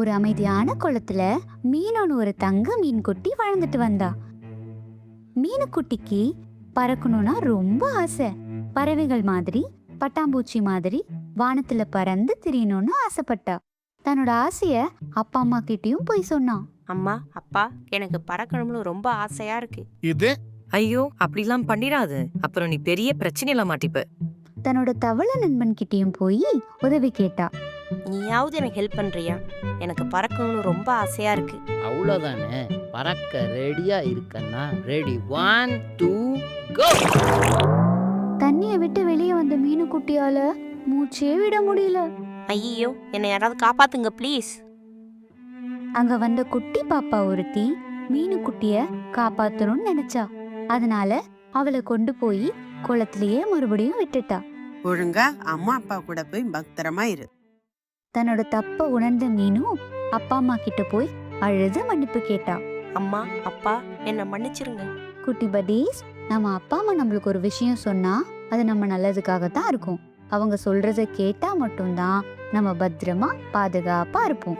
ஒரு அமைதியான குளத்துல மீனோன்னு ஒரு தங்க மீன் குட்டி வாழ்ந்துட்டு வந்தா. மீனுக்குட்டிக்கு பறக்கணும்னா ரொம்ப ஆசை. பறவைகள் மாதிரி, பட்டாம்பூச்சி மாதிரி வானத்துல பறந்து திரியணும்னு ஆசைப்பட்டா. தன்னோட ஆசைய அப்பா அம்மா கிட்டயும் போய் சொன்னான். அம்மா அப்பா, எனக்கு பறக்கணும்னு ரொம்ப ஆசையா இருக்கு. இது ஐயோ அப்படிலாம் பண்ணிடாத, அப்புறம் நீ பெரிய பிரச்சனையில மாட்டிப்ப. தன்னோட தவளை நண்பன் கிட்டயும் போய் உதவி கேட்டா. நீயாவது எனக்கு ஹெல்ப் பண்றியா? எனக்கு பறக்கணும்னு ரொம்ப ஆசையா இருக்கு. அவ்வளோதானே, பறக்க ரெடியா இருக்கன்னா ரெடி 1 2 கோ. தண்ணிய விட்டு வெளியே வந்த மீனுக்குட்டியால மூச்சே விட முடியல. ஐயோ, என்னை யாராவது காப்பாத்துங்க ப்ளீஸ். அங்க வந்த குட்டி பாப்பா ஒருத்தி மீனுக்குட்டிய காப்பாத்தணும்னு நினைச்சா. அதனால அவளை கொண்டு போய் குளத்திலேயே மறுபடியும் விட்டுட்டா. ஒழுங்கா அம்மா அப்பா கூட போய் பத்திரமா இரு. தன்னோட தப்ப உணர்ந்த மீனும் அப்பா அம்மா கிட்ட போய் அழுது மன்னிப்பு கேட்டா. அம்மா அப்பா, என்னை மன்னிச்சிருங்க. குட்டி படீஸ், நம்ம அப்பா அம்மா நம்மளுக்கு ஒரு விஷயம் சொன்னா அது நம்ம நல்லதுக்காகத்தான் இருக்கும். அவங்க சொல்றத கேட்டா மட்டும்தான் நம்ம பத்திரமா பாதுகாப்பா இருப்போம்.